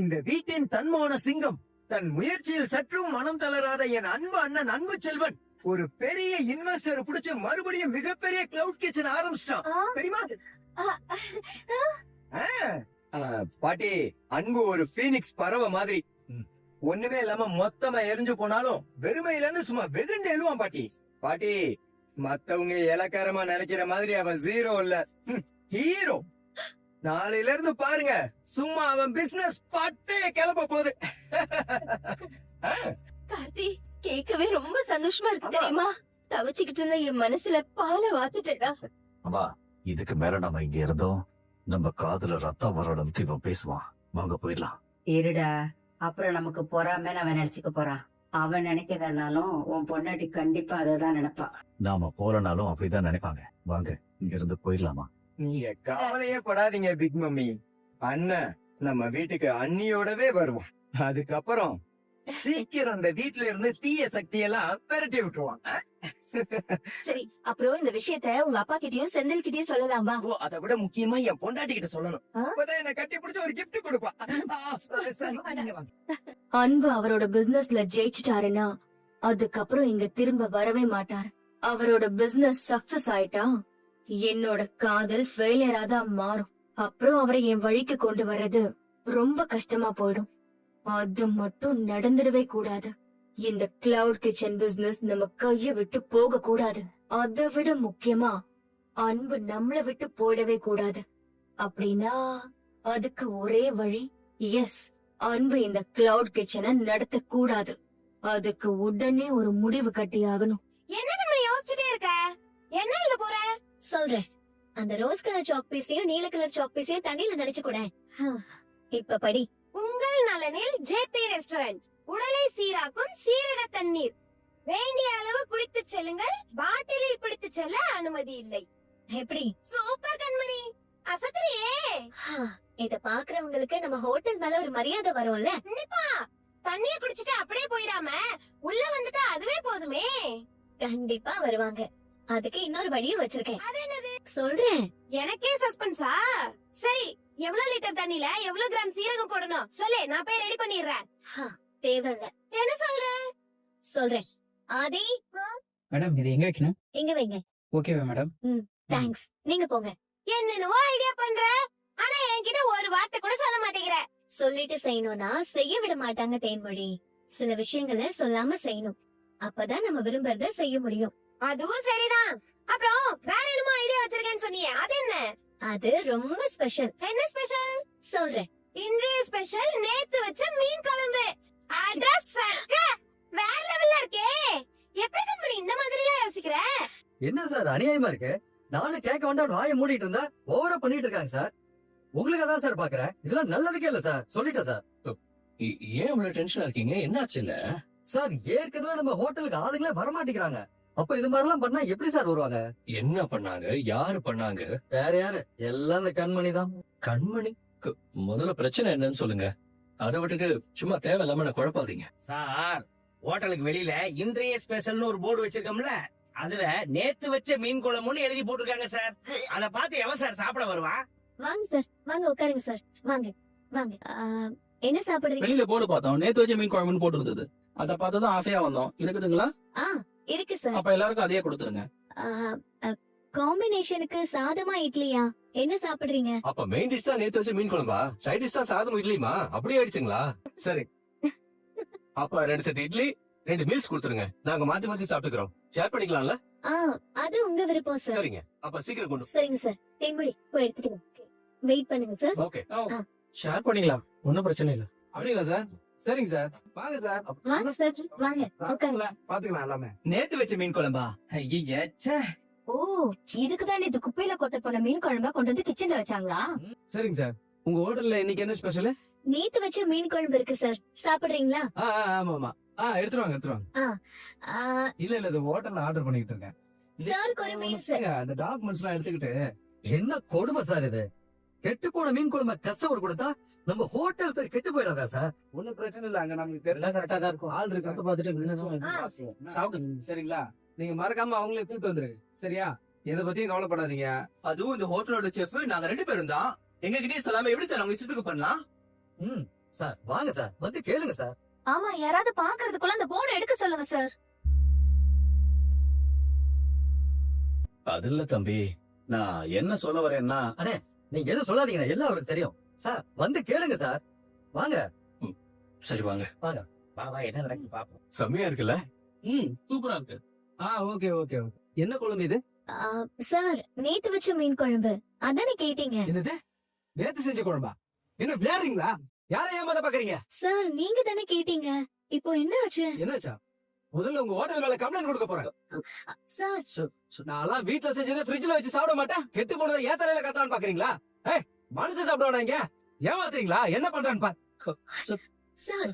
இந்த வீட்டின் தன்மான சிங்கம், தன் முயற்சியில் சற்றும் மனம் தளராத என் அன்பு அண்ணன் அன்பு செல்வன் ஒரு பெரிய இன்வெஸ்டர் பிடிச்சு மறுபடியும் மிகப்பெரிய கிளவுட் கிச்சன் ஆரம்பிச்சிட்டான். தெரியுமா? பாட்டி, அன்பு ஒரு பீனிக்ஸ் பறவை மாதிரி. ஒண்ணுமே இல்லாம மொத்தமா எரிஞ்சு போனாலும் வெறுமையிலன்னு சும்மா வெகுண்டு எழுவான் பாட்டி. பாட்டி, மத்தவங்க இலக்காரமா நினைக்கிற மாதிரி அவன் ஜீரோ இல்ல, ஹீரோ. நாளையில இருந்து பாருங்க, சும்மா அவன் பிசினஸ் பட்டே கிளப்ப போகுது. கார்த்தி, கேட்கவே ரொம்ப சந்தோஷமா இருக்கு தெரியுமா? தவச்சுக்கிட்டு இருந்த என் மனசுல பாலை வாத்துட்டா. அம்மா, இதுக்கு மேல நம்ம இங்க இருந்தோம் நம்ம காதுல ரத்தம் வர அளவுக்கு இவன் பேசுவான். வாங்க போயிடலாம். இருடா, அப்புறம் நமக்கு பொறாம அவன் நினைச்சுக்க போறான். அவன் நினைக்கிறதுனாலும் உன் பொண்டாட்டி கண்டிப்பா அததான் நினைப்பா. நாம போலனாலும் அப்படிதான் நினைப்பாங்க. வாங்க இங்க இருந்து போயிடலாமா? நீங்க கவலையே படாதீங்க பிக் மம்மி. அண்ணன் நம்ம வீட்டுக்கு அண்ணியோடவே வருவான். அதுக்கப்புறம் சீக்கிரம் அந்த வீட்டுல இருந்து தீய சக்தி எல்லாம் பெரட்டி விட்டுருவான். சரி, அப்புறம் இந்த விஷயத்த உங்க அப்பா கிட்டயும் செந்தில் கிட்டயும் சொல்லலாமா? அதை விட முக்கியமா என் பொண்டாட்டி கிட்ட சொல்லணும். அப்பதான் என்ன கட்டி பிடிச்சு ஒரு கிஃப்ட் கொடுப்பா. அன்பு அவரோட பிசினஸ்ல ஜெயிச்சுட்டாருன்னா அதுக்கப்புறம் இங்க திரும்ப வரவே மாட்டார். அவரோட பிசினஸ் சக்சஸ் ஆயிட்டா என்னோட காதல் ஃபெயிலியரா தான் மாறும். அப்புறம் அவரை என் வழிக்கு கொண்டு வர்றது ரொம்ப கஷ்டமா போயிடும். அது மட்டும் நடந்துடவே கூடாது. இந்த கிளவுட் கிச்சன் பிசினஸ் நம்ம கைய விட்டு போக கூடாது. அதை விட முக்கியமா அன்பு நம்மள விட்டு போயிடவே கூடாது. அப்படின்னா அதுக்கு ஒரே வழி, எஸ், அன்பு இந்த கிளவுட் கிச்சனை நடத்த கூடாது. அதுக்கு உடனே ஒரு முடிவு கட்டி ஆகணும். என்ன யோசிச்சுட்டே இருக்க? என்ன எழுத போற? சொல்றேன். அந்த ரோஸ் கலர் சாக் பீஸையும் நீல கலர் சாக் பீஸையும் தண்ணியில நடிச்சு கூட. இப்ப படி. உங்கள் நலனில் ஜேபி ரெஸ்டாரண்ட். உடலை சீராக்கும் சீரக தண்ணீர். வேண்டிய அளவு குடித்து செல்லுங்கள். பாட்டிலில் பிடித்து செல்ல அனுமதி இல்லை. எப்படி? சூப்பர் கண்மணி, அசத்துறியே. இத பாக்குறவங்களுக்கு நம்ம ஹோட்டல் மேல ஒரு மரியாதை வரும்ல. கண்டிப்பா. தண்ணிய குடிச்சிட்டு அப்படியே போயிடாம உள்ள வந்துட்டா அதுவே போதுமே. கண்டிப்பா வருவாங்க. அதுக்கு இன்னொரு வழியும் வச்சிருக்கேன். அது என்னது? சொல்றேன். எனக்கே சஸ்பென்ஸா? சரி, எவ்வளவு லிட்டர் தண்ணில எவ்வளவு கிராம் சீரகம் போடணும் சொல்லு, நான் போய் ரெடி பண்ணிடுறேன். தேவையில்ல. என்ன சொல்ற? சொல்றேன். ஆதி, மேடம் இது எங்க வைக்கணும்? இங்க வைங்க. ஓகேவா மேடம்? தேங்க்ஸ். நீங்க போங்க. என்னென்னவோ ஐடியா பண்ற, ஆனா என்கிட்ட ஒரு வார்த்தை கூட சொல்ல மாட்டேங்கிற. சொல்லிட்டு செய்யணும்னா செய்ய விட மாட்டாங்க தேன்மொழி. சில விஷயங்களை சொல்லாம செய்யணும். அப்பதான் நம்ம விரும்புறத செய்ய முடியும். அதுவும் சரிதான். அப்புறம் வேற என்னமோ ஐடியா வச்சிருக்கேன்னு சொன்னியே, அது என்ன? அது ரொம்ப ஸ்பெஷல். என்ன ஸ்பெஷல்? சொல்றேன். இன்றைய ஸ்பெஷல் நேத்து வச்ச மீன் குழம்பு. அட்ரஸ் வேற லெவல்ல இருக்கே. எப்படி கண்மணி இந்த மாதிரி எல்லாம் யோசிக்கிற? என்ன சார் அநியாயமா இருக்கு? நானும் கேட்க வேண்டாம் வாயை மூடிட்டு இருந்தா ஓவரா பண்ணிட்டு இருக்காங்க சார். உங்களுக்கு அதான் சார் பாக்குறேன். இதெல்லாம் நல்லதுக்கே இல்ல சார், சொல்லிட்டேன் சார். ஏன் இவ்வளவு டென்ஷனா இருக்கீங்க? என்னாச்சு? இல்ல சார், ஏற்கனவே நம்ம ஹோட்டலுக்கு ஆளுங்களே வரமாட்டேங்கிறாங்க. அப்ப இது மாதிரி எல்லாம் பண்ணா எப்படி சார் வருவாங்க? என்ன பண்ணாங்க? யாரு பண்ணாங்க? வேற யாரு? எல்லாம் இந்த கண்மணி தான். கண்மணி? முதல்ல பிரச்சனை என்னன்னு சொல்லுங்க. அதை விட்டுட்டு சும்மா தேவையில்லாம நான் குழப்பாதீங்க. சார், ஹோட்டலுக்கு வெளியில இன்றைய ஸ்பெஷல்னு ஒரு போர்டு வச்சிருக்கோம்ல, அதுல நேத்து வச்ச மீன் குழம்புன்னு எழுதி போட்டிருக்காங்க சார். அத பார்த்து எவன் சார் சாப்பிட வருவான்? வாங்க சார், வாங்க உட்காருங்க சார். வாங்க வாங்க. என்ன சாப்பிடுறீங்க? வெளியில போர்டு பார்த்தோம், நேத்து வச்ச மீன் குழம்புன்னு போட்டு இருந்தது. அத பார்த்துதான் ஆசையா வந்தோம். இருக்குதுங்களா? இருக்கு சார். அப்ப எல்லாருக்கும் அதையே கொடுத்துருங்க. காம்பினேஷனுக்கு சாதமா இட்லியா? என்ன சாப்பிடுறீங்க? அப்ப மெயின் டிஷ் தான் நேத்து வச்ச மீன் குழம்பா? சைட் டிஷ் தான் சாதம் இட்லியுமா? அப்படியே ஆயிடுச்சுங்களா? சரி, அப்ப 2 செட் இட்லி 2 மீல்ஸ் கொடுத்துருங்க. நாங்க மாத்தி மாத்தி சாப்பிட்டுக்கிறோம். ஷேர் பண்ணிக்கலாம்ல? அது உங்க விருப்பம் சார். சரிங்க, அப்ப சீக்கிரம் கொண்டு. சரிங்க சார். தேன்மொழி போய் எடுத்துட்டு வெயிட் பண்ணுங்க சார். ஓகே, ஷேர் பண்ணிக்கலாம், ஒன்னும் பிரச்சனை இல்ல. அப்படிங்களா சார்? சரிங்க சார், வாங்க சார். வாங்க சார், வாங்க உட்காருங்க. பாத்துக்கலாம் எல்லாமே. நேத்து வச்ச மீன் குழம்பா? ஐயே, ஓ, இதுக்குதான் இது குப்பையில கொட்ட போன மீன் குழம்பா கொண்டு வந்து கிச்சன்ல வச்சாங்களா? சரிங்க சார். உங்க ஹோட்டல்ல இன்னைக்கு என்ன ஸ்பெஷல்? நேத்து வச்ச மீன் குழம்பு இருக்கு சார், சாப்பிடுறீங்களா? ஆமா ஆமா. எடுத்துருவாங்க. இல்ல இது ஹோட்டல்ல ஆர்டர் பண்ணிட்டு இருக்கேன். சாருக்கு ஒரு மீல் சார். அந்த டாக்குமெண்ட்ஸ் எல்லாம் எடுத்துக்கிட்டு. என்ன கொடுமை சார் இது? கெட்டு போன மீன் குழம்பு கஸ்டமர் கொடுத்தா நம்ம ஹோட்டல் பேர் கெட்டு போயிடாதா சார்? ஒன்னும் பிரச்சனை இல்ல, அங்க நமக்கு தெரியல, கரெக்டா தான் இருக்கும். ஆள் இருக்கு, பாத்துட்டு சாப்பிடுங்க. சரிங்களா? நீங்க மறக்காம அவங்களே கூப்பிட்டு வந்துருங்க. சரியா? எதை பத்தியும் கவலைப்படாதீங்க. அதுவும் இந்த ஹோட்டலோட செஃப் நாங்க 2 பேரும் தான். எங்க கிட்டே சொல்லாம எப்படி சார் அவங்க இஷ்டத்துக்கு பண்ணலாம்? சார் வாங்க சார், வந்து கேளுங்க சார். ஆமா, யாராவது பாக்குறதுக்குள்ள அந்த போர்டு எடுக்க சொல்லுங்க சார். அது இல்ல தம்பி, நான் என்ன சொல்ல வரேன்னா, நீங்க எதுவும் சொல்லாதீங்கண்ணா, எல்லாம் அவருக்கு தெரியும். சார் வந்து கேளுங்க சார், வாங்க. சரி வாங்க. பாபா என்ன நடக்குது பாப்போம். செம்மையா இருக்குல்ல? சூப்பரா இருக்கு. Okay okay okay. என்ன குழம்பு இது? சார், நேத்து வச்ச மீன் குழம்பு அதானே கேட்டீங்க. என்னது, நேத்து செஞ்ச குழம்பா? என்ன விளையாடுறீங்களா? யாரை ஏமாத்த பாக்குறீங்க? சார், நீங்க தானே கேட்டீங்க. இப்போ என்ன ஆச்சு? என்னாச்சா? முதல்ல உங்க ஹோட்டல் மேல கம்ப்ளைண்ட் கொடுக்க போறேன். சார், நான்லாம் வீட்டுல செஞ்சதை ஃப்ரிட்ஜ்ல வச்சு சாப்பிட மாட்டேன். கெட்டு போனதை ஏன் தலையில கட்டலான்னு பாக்குறீங்களா? மனுஷன் சாப்பிட இங்க ஏமாத்துறீங்களா? என்ன பண்றான்னு பாரு. சார்,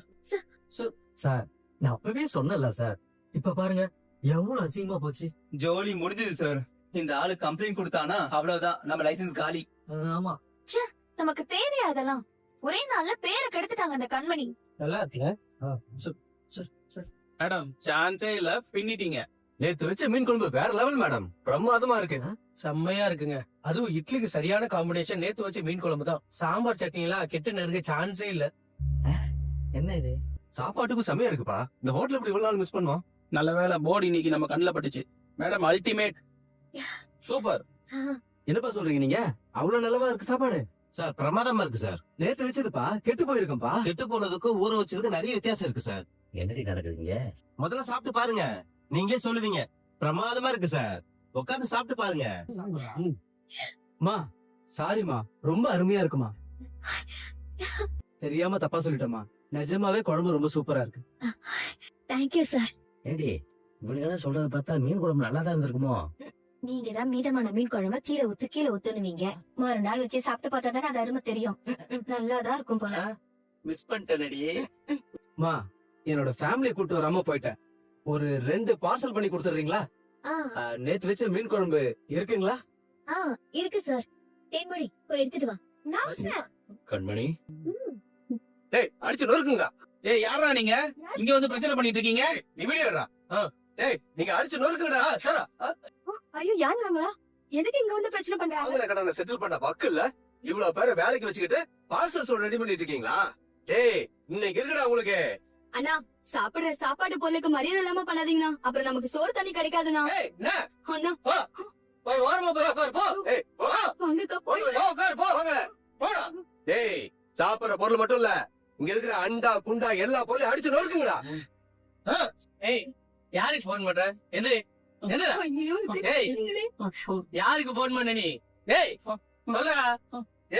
சார் நான் அப்பவே சொன்னல சார், இப்ப பாருங்க எவ்வளவு அசிங்கமா போச்சு. ஜோலி முடிஞ்சது சார். இந்த ஆளு கம்ப்ளைண்ட் கொடுத்தானா அவ்வளவுதான், நம்ம லைசென்ஸ் காலி. ஆமா, நமக்கு தேவையா அதெல்லாம்? ஒரே நாள்ல பேரை கெடுத்துட்டாங்க அந்த கண்மணி. நல்லா இருக்குல்ல? மேடம் சான்ஸே இல்ல, பின்னிட்டீங்க. நேத்து வச்ச மீன் குழம்பு வேற லெவல் மேடம், பிரமாதமா இருக்கு. செம்மையா இருக்குங்க. அதுவும் இட்லிக்கு சரியான காம்பினேஷன் நேத்து வச்ச மீன் குழம்பு தான். சாம்பார் சட்னி எல்லாம் கெட்டு நெருங்க சான்ஸே இல்ல. என்ன இது? சாப்பாட்டுக்கும் செம்மையா இருக்குப்பா. இந்த ஹோட்டல் இப்படி இவ்வளவு நாள் மிஸ் பண்ணுவோம். நல்ல வேளை போர்டு இன்னைக்கு நம்ம கண்ணுல பட்டுச்சு. Madam ultimate, super. என்னப்பா சொல்றீங்க நீங்க? அவ்வளவு நல்லவா இருக்கு சாப்பாடு? சார் பிரமாதமா இருக்கு சார். நேத்து வச்சதுப்பா கெட்டு போயிருக்கும்பா. கெட்டு போனதுக்கும் ஊற வச்சதுக்கு நிறைய வித்தியாசம் இருக்கு சார். என்னடி நடக்குதுங்க? முதல்ல சாப்பிட்டு பாருங்க, நீங்களே சொல்லுவீங்க. பிரமாதமா இருக்கு சார், உட்கார்ந்து சாப்பிட்டு பாருங்க. மா சாரிமா, ரொம்ப அருமையா இருக்குமா. தெரியாம தப்பா சொல்லிட்டேமா. நிஜமாவே குழம்பு ரொம்ப சூப்பரா இருக்கு. Thank you sir. ஏடி இவனுங்க சொல்றத பார்த்தா மீன் குழம்பு நல்லா தான் இருந்திருக்குமோ? நீங்க தான் மீதமான மீன் குழம்பு கீழே ஊத்துனுவீங்க. மறுநாள் வச்சு சாப்பிட்டு பார்த்தா தானே அது அருமை தெரியும். நல்லாதான் இருக்கும் போல. மிஸ் பண்ணிட்டேனடி. மா, என்னோட ஃபேமிலி கூட்டு வராம போயிட்டேன். ஒரு 2 பார்சல் பண்ணி கொடுத்துறீங்களா? நேத்து வச்ச மீன் குழம்பு இருக்குங்களா? இருக்கு சார். தேன்மொழி போய் எடுத்துட்டு வா. கண்மணி, டேய் அடிச்சு நொறுக்குங்க. ஏய் யாரா நீங்க இங்க வந்து பிரச்சனை பண்ணிட்டு இருக்கீங்க? நீ வீடியோ எடுறா. டேய் நீங்க அடிச்சு நொறுக்குங்கடா. சார் ஐயோ, யாருங்களா? எதுக்கு இங்க வந்து பிரச்சனை பண்றாங்க? அவங்க கடனை செட்டில் பண்ண வக்கு இல்ல, இவ்வளவு பேரை வேலைக்கு வச்சுக்கிட்டு பார்சல் ரெடி பண்ணிட்டு இருக்கீங்களா? டேய் இன்னைக்கு இருக்குடா உங்களுக்கு. அண்ணா, சாப்பிடுற சாப்பாடு பொருளுக்கு மரியாதை இல்லாம பண்ணாதீங்கண்ணா. அப்புறம் நமக்கு சோறு தண்ணி கிடைக்காதுண்ணா. ஏய் என்ன அண்ணா, போய் ஓரமா போய் உட்காரு போ. ஏய் போ வாங்கக்கா, போய் உட்காரு போ. வாங்க போடா. டேய் சாப்பிடுற பொருள் மட்டும் இல்ல, இங்க இருக்கிற அண்டா குண்டா எல்லா பொருளையும் அடிச்சு நொறுக்குங்கடா. ஏய் யாருக்கு போன் பண்ற? எந்திரி. எந்திரா. ஐயோ, ஏய். யாருக்கு போன் பண்ண நீ? டேய் சொல்லுடா.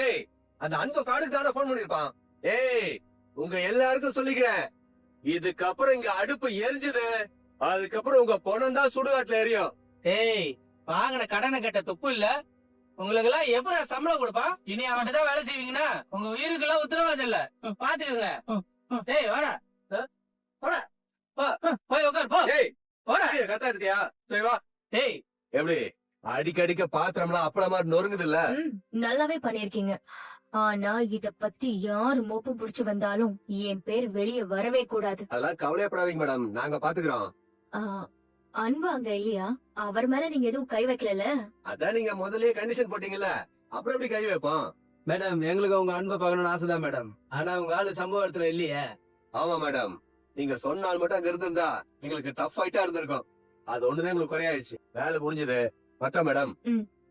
ஏய் அந்த அன்பு கார்டுக்கு தானே போன் பண்ணிருப்பான். ஏய் உங்க எல்லாருக்கும் சொல்லிக்கிறேன், இதுக்கப்புறம் இங்க அடுப்பு எரிஞ்சது, அதுக்கப்புறம் உங்க பொணம் தான் சுடுகாட்டுல எரியும். ஏய் வாங்கின கடனை கட்ட துப்பு இல்ல உங்களுக்கு எல்லாம் எப்படி சம்பளம் கொடுப்பா? இனி அவன்கிட்ட தான் வேலை செய்வீங்கன்னா உங்க உயிருக்கு எல்லாம் உத்தரவாதம் இல்ல. பாத்துக்கோங்க. ஏய் வாடா, போடா, போய் உட்கார் போ. ஏய் போடா. கரெக்டா இருக்கியா? சரி வா. ஏய் எப்படி அடிக்கடிக்க பாத்திரம்லாம் அப்பள மாதிரி நொறுங்குது இல்ல? நல்லாவே பண்ணிருக்கீங்க. ஆனா இத பத்தி யாரு மோப்பு புடிச்சு வந்தாலும் என் பேர் வெளியே வரவே கூடாது. அதெல்லாம் கவலையப்படாதீங்க மேடம், நாங்க பாத்துக்கிறோம். அன்பு அங்க இல்லையா? அவர் மேல நீங்க எதுவும் கை வைக்கல? அதான் நீங்க முதல்லயே கண்டிஷன் போட்டீங்கல்ல, அப்புறம் எப்படி கை வைப்போம்? மேடம், எங்களுக்கு உங்க அன்பை பார்க்கணும்னு ஆசைதான் மேடம். ஆனா உங்க ஆளு சம்பவ இடத்துல இல்லையே. ஆமா மேடம், நீங்க சொன்னால் மட்டும் அங்க இருந்திருந்தா எங்களுக்கு டஃப் ஃபைட்டா இருந்திருக்கும். அது ஒண்ணுதான் எங்களுக்கு குறையாயிடுச்சு. வேலை முடிஞ்சது. பட்டா மேடம்.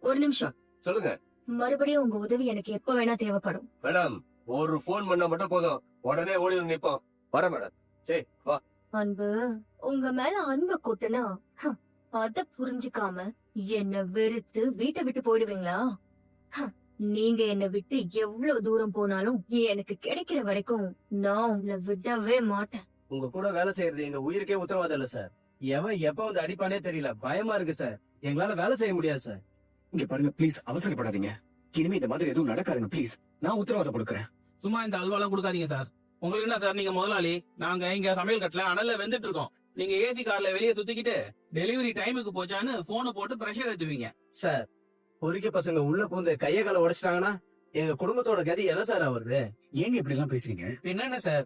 ஒரு நிமிஷம் சொல்லுங்க. மறுபடியும் உங்க உதவி எனக்கு எப்ப வேணா தேவைப்படும். மேடம் ஒரு போன் பண்ணா மட்டும் போதும், உடனே ஓடி வந்து நிப்போம். வர மேடம். சரி வா. அன்பு, உங்க மேல அன்பை கொட்டுனா அத புரிஞ்சுக்காம என்ன வெறுத்து வீட்டை விட்டு போயிடுவீங்களா? நீங்க என்ன விட்டு எவ்வளவு தூரம் போனாலும் எனக்கு கிடைக்கிற வரைக்கும் நான் உங்களை விடவே மாட்டேன். உங்க கூட வேலை செய்யறது எங்க உயிருக்கே உத்தரவாதம் இல்ல சார். எவன் எப்ப வந்து அடிப்பானே தெரியல. பயமா இருக்கு சார். எங்களால வேலை செய்ய முடியாது சார். இங்க பாருங்க, ப்ளீஸ் அவசரப்படாதீங்க. இனிமே இந்த மாதிரி எதுவும் நடக்காதுங்க ப்ளீஸ். நான் உத்தரவாதம் கொடுக்கறேன். சும்மா இந்த அல்வாலாம் கொடுக்காதீங்க சார். உங்களுக்கு என்ன சார், நீங்க முதலாளி, நாங்க இங்க சமையல் கட்டல அனல்ல வெந்துட்டு இருக்கோம். நீங்க ஏசி கார்ல வெளியே சுத்திக்கிட்டு டெலிவரி டைமுக்கு போச்சான்னு போனை போட்டு பிரஷர் ஏத்துவீங்க. சார், பொறிக்க பசங்க உள்ள பூந்து கைய கால உடைச்சிட்டாங்கன்னா எங்க குடும்பத்தோட கதி என்ன சார் ஆகுறது? ஏங்க இப்படி எல்லாம் பேசுறீங்க? என்னென்ன சார்,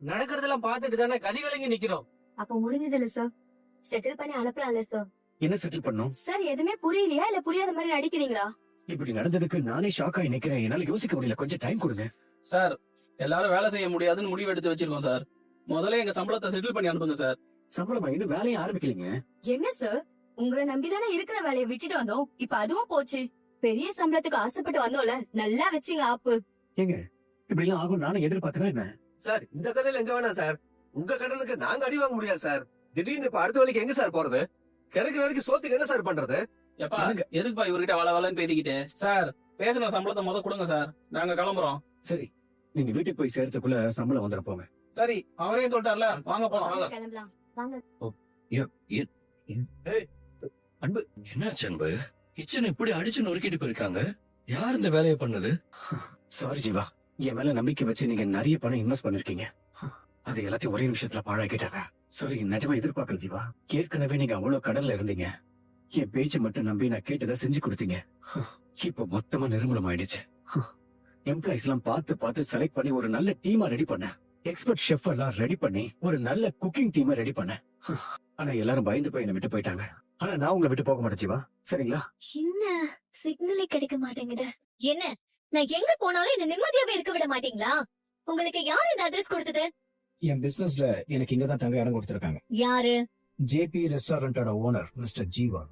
நடக்கிறதெல்லாம் பார்த்துட்டு தானே கதிகலங்கி நிக்கிறோம். அப்ப முடிஞ்சதுல சார், செட்டில் பண்ணி அனுப்பலாம்ல சார். என்ன செட்டில் பண்ணோம் சார்? எதுவுமே புரியலையா இல்ல புரியாத மாதிரி நடிக்கிறீங்களா? இப்படி நடந்ததுக்கு நானே ஷாக் ஆகி நிக்கிறேன். என்னால யோசிக்க முடியல. கொஞ்சம் டைம் கொடுங்க சார் எல்லாரும் வேலை செய்ய முடியாதுன்னு முடிவு எடுத்து வச்சிருக்கோம் சார். முதல்ல எங்க சம்பளத்தை செட்டில் பண்ணி அனுப்புங்க சார். சம்பளமா இன்னும் வேலையை ஆரம்பிக்கலீங்க. என்ன சார், உங்களை நம்பிதானே இருக்கிற வேலையை விட்டுட்டு வந்தோம், இப்ப அதுவும் போச்சு. பெரிய சம்பளத்துக்கு ஆசைப்பட்டு வந்தோம்ல, நல்லா வச்சுங்க ஆப்பு. ஏங்க இப்படி எல்லாம் ஆகும் நானும் எதிர்பார்க்கிறேன். என்ன சார் இந்த கடையில எங்க வேணாம் சார். உங்க கடனுக்கு நாங்க அடி வாங்க முடியாது சார். திடீர்னு இப்ப அடுத்த வேலைக்கு எங்க சார் போறது? கிடைக்கிற வரைக்கும் சோத்துக்கு என்ன சார் பண்றது? எப்பா என்னங்க? எதுக்குப்பா இவர்கிட்ட வள வளன்னு பேசிக்கிட்டு? சார் பேசின சம்பளத்தை முத கொடுங்க சார், நாங்க கிளம்புறோம். சரி, நீங்க வீட்டுக்கு போய் சேர்த்துக்குள்ள சம்பளம் வந்துட போங்க. சரி, அவரே சொல்லிட்டார்ல, வாங்க போலாம். கிளம்பலாம். என்னாச்சு அன்பு? கிச்சன் இப்படி அடிச்சு நொறுக்கிட்டு போயிருக்காங்க. யார் இந்த வேலையை பண்ணது? சாரி ஜீவா, என் மேல நம்பிக்கை வச்சு நீங்க நிறைய பணம் இன்வெஸ்ட் பண்ணிருக்கீங்க. அது எல்லாத்தையும் ஒரே நிமிஷத்துல பாழாக்கிட்டாங்க. சாரி, நிஜமா எதிர்பார்க்கல ஜீவா. ஏற்கனவே நீங்க அவ்வளவு கடல்ல இருந்தீங்க. என் பேச்சை மட்டும் நம்பி நான் கேட்டதை செஞ்சு கொடுத்தீங்க. இப்ப மொத்தமா நிர்மூலம் ஆயிடுச்சு. எம்ப்ளாயிஸ் எல்லாம் பார்த்து பார்த்து செலக்ட் பண்ணி ஒரு நல்ல டீமா ரெடி பண்ணேன். எக்ஸ்பர்ட் ஷெஃப் எல்லாம் ரெடி பண்ணி ஒரு நல்ல குக்கிங் டீமை ரெடி பண்ணேன். ஆனா எல்லாரும் பயந்து போய் என்னை விட்டு போயிட்டாங்க. ஆனா நான் உங்களை விட்டு போக மாட்டேன் ஜீவா, சரிங்களா? என்ன சிக்னலே கிடைக்க மாட்டேங்குது. என்ன, நான் எங்க போனாலும் என்ன நிம்மதியாவே இருக்க விட மாட்டீங்களா? உங்களுக்கு யார் இந்த அட்ரஸ் கொடுத்தது? என் பிசினஸ்ல எனக்கு இங்கதான் தங்க இடம் கொடுத்திருக்காங்க. யாரு? ஜேபி ரெஸ்டாரண்டோட ஓனர் மிஸ்டர் ஜீவா.